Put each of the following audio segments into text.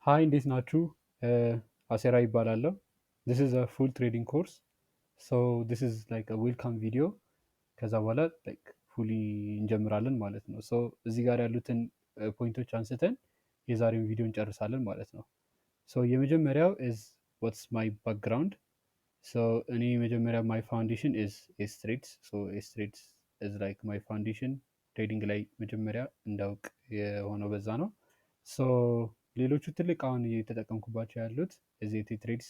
ሃይ እንዴት ናችሁ? አሴራ ይባላለሁ። ዲስ ኢዝ አ ፉል ትሬዲንግ ኮርስ ሶ ዲስ ኢዝ ላይክ አ ዌልካም ቪዲዮ። ከዛ በኋላ ላይክ ፉሊ እንጀምራለን ማለት ነው። ሶ እዚህ ጋር ያሉትን ፖይንቶች አንስተን የዛሬውን ቪዲዮ እንጨርሳለን ማለት ነው። ሶ የመጀመሪያው ኢዝ ዋትስ ማይ ባክግራውንድ። ሶ እኔ የመጀመሪያ ማይ ፋውንዴሽን ኢዝ ኤስትሬድስ። ሶ ኤስትሬድስ ኢዝ ላይክ ማይ ፋውንዴሽን ትሬዲንግ ላይ መጀመሪያ እንዳውቅ የሆነው በዛ ነው። ሶ ሌሎቹ ትልቅ አሁን እየተጠቀምኩባቸው ያሉት ዜቲ ትሬድስ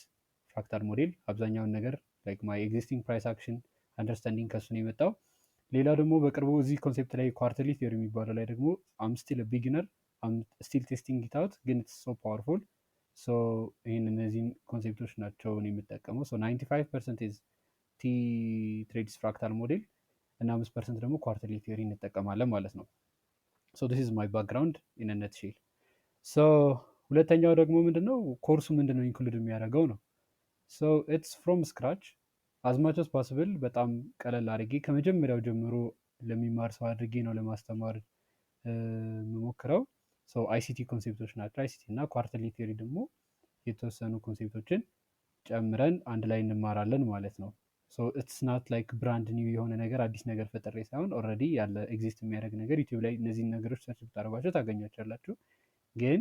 ፍራክታል ሞዴል አብዛኛውን ነገር ላይክ ማይ ኤግዚስቲንግ ፕራይስ አክሽን አንደርስታንዲንግ ከሱ ነው የመጣው። ሌላ ደግሞ በቅርቡ እዚህ ኮንሴፕት ላይ ኳርተርሊ ቲዮሪ የሚባለው ላይ ደግሞ አም ስቲል ቢጊነር ስቲል ቴስቲንግ ኢት አውት ግን ኢትስ ሶ ፓወርፉል። ሶ ይህን እነዚህን ኮንሴፕቶች ናቸው የምጠቀመው። ሶ 95 ፐርሰንቴጅ ቲ ትሬድስ ፍራክታል ሞዴል እና 5% ደግሞ ኳርተርሊ ቲዮሪ እንጠቀማለን ማለት ነው። ሶ ዲስ ኢዝ ማይ ባክግራውንድ ኢን አ ነትሼል። ሶ ሁለተኛው ደግሞ ምንድነው ኮርሱ ምንድነው ኢንክሉድ የሚያደርገው ነው። ሶ ኢትስ ፍሮም ስክራች አዝማች አስ ፖስብል በጣም ቀለል አድርጌ ከመጀመሪያው ጀምሮ ለሚማር ሰው አድርጌ ነው ለማስተማር የምሞክረው። ሶ አይሲቲ ኮንሴፕቶች ናቸው። አይሲቲ እና ኳርተርሊ ቲዮሪ ደግሞ የተወሰኑ ኮንሴፕቶችን ጨምረን አንድ ላይ እንማራለን ማለት ነው። ሶ ኢትስ ናት ላይክ ብራንድ ኒው የሆነ ነገር አዲስ ነገር ፈጠሬ ሳይሆን ኦልሬዲ ያለ ኤግዚስት የሚያደርግ ነገር ዩቲዩብ ላይ እነዚህን ነገሮች ሰርች ብታደርጓቸው ታገኛቸዋላችሁ። ግን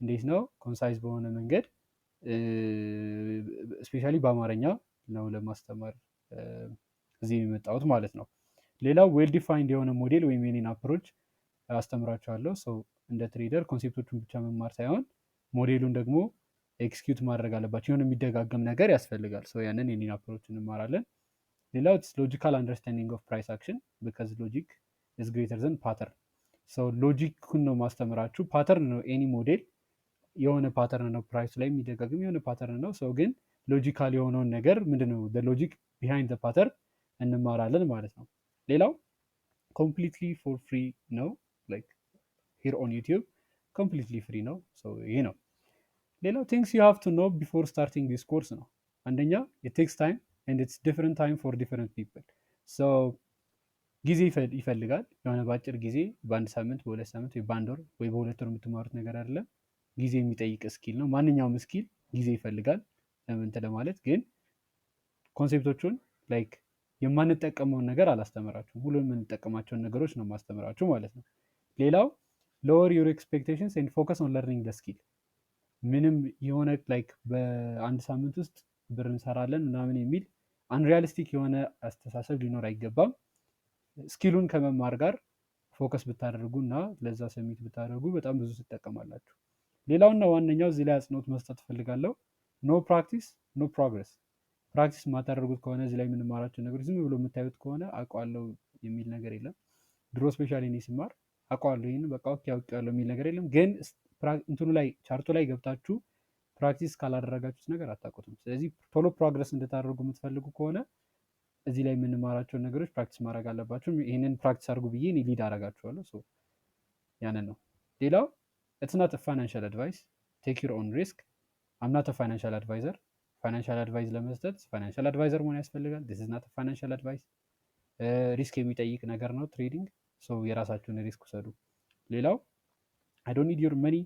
እንዴት ነው ኮንሳይዝ በሆነ መንገድ ስፔሻሊ በአማርኛ ነው ለማስተማር እዚህ የመጣሁት ማለት ነው። ሌላው ዌል ዲፋይንድ የሆነ ሞዴል ወይም የኔን አፕሮች አስተምራቸዋለሁ። ሰው እንደ ትሬደር ኮንሴፕቶቹን ብቻ መማር ሳይሆን ሞዴሉን ደግሞ ኤክስኪዩት ማድረግ አለባቸው። የሆነ የሚደጋገም ነገር ያስፈልጋል። ሰው ያንን የኔን አፕሮች እንማራለን። ሌላው ሎጂካል አንደርስታንዲንግ ኦፍ ፕራይስ አክሽን ቢካዝ ሎጂክ ኢዝ ግሬተር ዘን ፓተርን። ሰው ሎጂኩን ነው ማስተምራችሁ። ፓተርን ነው ኤኒ ሞዴል የሆነ ፓተርን ነው ፕራይስ ላይ የሚደጋግም የሆነ ፓተርን ነው። ሰው ግን ሎጂካል የሆነውን ነገር ምንድነው ሎጂክ ቢሃይንድ ፓተርን እንማራለን ማለት ነው። ሌላው ኮምፕሊትሊ ፎር ፍሪ ነው። ላይክ ሂር ኦን ዩቲዩብ ኮምፕሊትሊ ፍሪ ነው። ይሄ ነው። ሌላው ቲንግስ ዩ ሃቭ ቱ ኖ ቢፎር ስታርቲንግ ዲስ ኮርስ ነው። አንደኛ የቴክስ ታይም ኤንድ ኢትስ ዲፈረንት ታይም ፎር ዲፈረንት ፒፕል። ጊዜ ይፈልጋል። የሆነ በአጭር ጊዜ በአንድ ሳምንት በሁለት ሳምንት ወይ በአንድ ወር ወይ በሁለት ወር የምትማሩት ነገር አይደለም። ጊዜ የሚጠይቅ ስኪል ነው። ማንኛውም ስኪል ጊዜ ይፈልጋል እንትን ለማለት። ግን ኮንሴፕቶቹን ላይክ የማንጠቀመውን ነገር አላስተምራችሁም። ሁሉም የምንጠቀማቸውን ነገሮች ነው ማስተምራችሁ ማለት ነው። ሌላው ሎወር ዩር ኤክስፔክቴሽንስ ኤንድ ፎከስ ኦን ለርኒንግ ደ ስኪል። ምንም የሆነ ላይክ በአንድ ሳምንት ውስጥ ብር እንሰራለን ምናምን የሚል አንሪያሊስቲክ የሆነ አስተሳሰብ ሊኖር አይገባም። ስኪሉን ከመማር ጋር ፎከስ ብታደርጉ እና ለዛ ሰሚት ብታደርጉ በጣም ብዙ ትጠቀማላችሁ። ሌላውና ዋነኛው እዚህ ላይ አጽንኦት መስጠት እፈልጋለሁ። ኖ ፕራክቲስ ኖ ፕሮግረስ። ፕራክቲስ የማታደርጉት ከሆነ እዚህ ላይ የምንማራቸው ነገሮች ዝም ብሎ የምታዩት ከሆነ አውቀዋለሁ የሚል ነገር የለም። ድሮ ስፔሻሊ እኔ ስማር አውቀዋለሁ ይህን በቃ ኦኬ አውቄዋለሁ የሚል ነገር የለም። ግን እንትኑ ላይ ቻርቱ ላይ ገብታችሁ ፕራክቲስ ካላደረጋችሁት ነገር አታውቁትም። ስለዚህ ቶሎ ፕሮግረስ እንድታደርጉ የምትፈልጉ ከሆነ እዚህ ላይ የምንማራቸውን ነገሮች ፕራክቲስ ማድረግ አለባችሁ። ይህንን ፕራክቲስ አድርጉ ብዬ እኔ ሊድ አደርጋችኋለሁ። ያንን ነው። ሌላው ኢትስ ናት ፋይናንሻል አድቫይስ ቴክ ዩር ኦን ሪስክ። አም ናት ፋይናንሻል አድቫይዘር። ፋይናንሻል አድቫይስ ለመስጠት ፋይናንሻል አድቫይዘር መሆን ያስፈልጋል። ዲስ ኢዝ ናት ፋይናንሻል አድቫይስ። ሪስክ የሚጠይቅ ነገር ነው ትሬዲንግ። የራሳችሁን ሪስክ ውሰዱ። ሌላው አይ ዶንት ኒድ ዩር መኒ።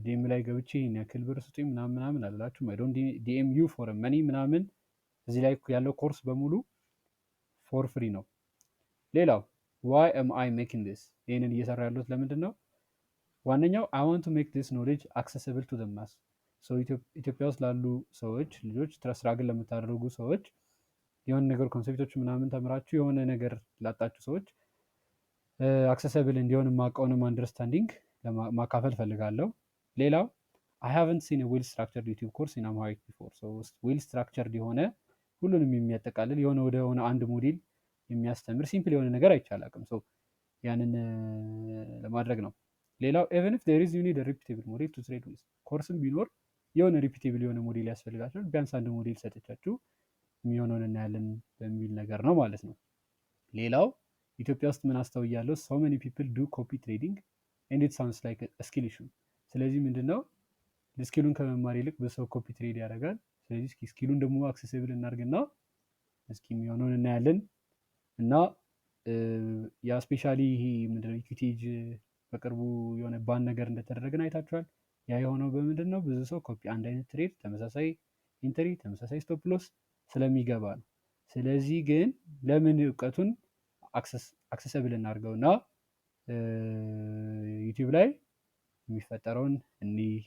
ዲኤም ላይ ገብቼ ያክል ብር ስጡኝ ምናምን ምናምን አላላችሁም። አይ ዶንት ዲኤም ዩ ፎር መኒ ምናምን። እዚህ ላይ ያለው ኮርስ በሙሉ ፎር ፍሪ ነው። ሌላው ዋይ ኤም አይ ሜኪንግ ዲስ። ይህንን እየሰራ ያሉት ለምንድን ነው? ዋነኛው አይ ዋንት ቱ ሜክ ዲስ ኖሌጅ አክሰሲብል ቱ ዘ ማስ። ኢትዮጵያ ውስጥ ላሉ ሰዎች ልጆች ስራ ግን ለምታደርጉ ሰዎች የሆነ ነገር ኮንሴፕቶች ምናምን ተምራችሁ የሆነ ነገር ላጣችሁ ሰዎች አክሰሲብል እንዲሆን የማውቀውንም አንደርስታንዲንግ ማካፈል ፈልጋለሁ። ሌላው አይ ሃቭንት ሲን ዌል ስትራክቸርድ ዩቲዩብ ኮርስ ኢን አምሃሪክ ቢፎር። ዌል ስትራክቸርድ የሆነ ሁሉንም የሚያጠቃልል የሆነ ወደ ሆነ አንድ ሞዴል የሚያስተምር ሲምፕል የሆነ ነገር አይቻላቅም። ያንን ለማድረግ ነው። ሌላው ኤቨን ኢፍ ዜር ኢዝ ዩ ኒድ ሪፒቴብል ሞዴል ቱ ትሬድ ዊዝ። ኮርስም ቢኖር የሆነ ሪፒቴብል የሆነ ሞዴል ያስፈልጋቸዋል። ቢያንስ አንድ ሞዴል ሰጥቻችሁ የሚሆነውን እናያለን በሚል ነገር ነው ማለት ነው። ሌላው ኢትዮጵያ ውስጥ ምን አስተውያለሁ? ሶ ሜኒ ፒፕል ዱ ኮፒ ትሬዲንግ ኤንድ ኢት ሳውንድስ ላይክ ስኪል ኢሹ። ስለዚህ ምንድነው ስኪሉን ከመማር ይልቅ በሰው ኮፒ ትሬድ ያደርጋል። ስለዚህ እስኪ ስኪሉን ደግሞ አክሴሲብል እናድርግና እስኪ የሚሆነውን እናያለን። እና ያ ስፔሻሊ ይሄ ምንድነው ኢኩዊቲ በቅርቡ የሆነ ባን ነገር እንደተደረገን አይታችኋል። ያ የሆነው በምንድን ነው? ብዙ ሰው ኮፒ አንድ አይነት ትሬድ፣ ተመሳሳይ ኢንትሪ፣ ተመሳሳይ ስቶፕ ሎስ ስለሚገባ ነው። ስለዚህ ግን ለምን እውቀቱን አክሰሰብል እናድርገው እና ዩቲዩብ ላይ የሚፈጠረውን እኒህ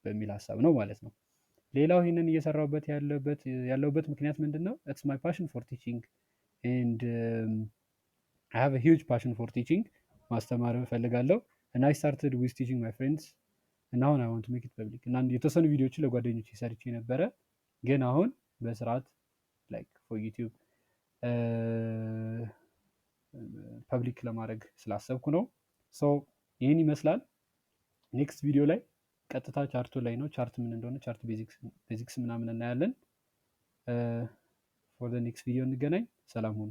በሚል ሀሳብ ነው ማለት ነው። ሌላው ይህንን እየሰራሁበት ያለሁበት ምክንያት ምንድን ነው? ኢትስ ማይ ፓሽን ፎር ቲቺንግ ኤንድ አይ ሃቭ ሂውጅ ፓሽን ፎር ቲቺንግ። ማስተማር እፈልጋለሁ እና አይ ስታርትድ ዊዝ ቲቺንግ ማይ ፍሬንድስ እና አሁን አይ ዋንት ቱ ሜክ ኢት ፐብሊክ እና የተወሰኑ ቪዲዮዎችን ለጓደኞች ሰርቼ ነበረ፣ ግን አሁን በስርዓት ላይክ ፎር ዩቲዩብ ፐብሊክ ለማድረግ ስላሰብኩ ነው። ሶ ይህን ይመስላል። ኔክስት ቪዲዮ ላይ ቀጥታ ቻርቱ ላይ ነው። ቻርት ምን እንደሆነ ቻርት ቤዚክስ ምናምን እናያለን። ፎር ዘ ኔክስት ቪዲዮ እንገናኝ። ሰላም ሁኑ።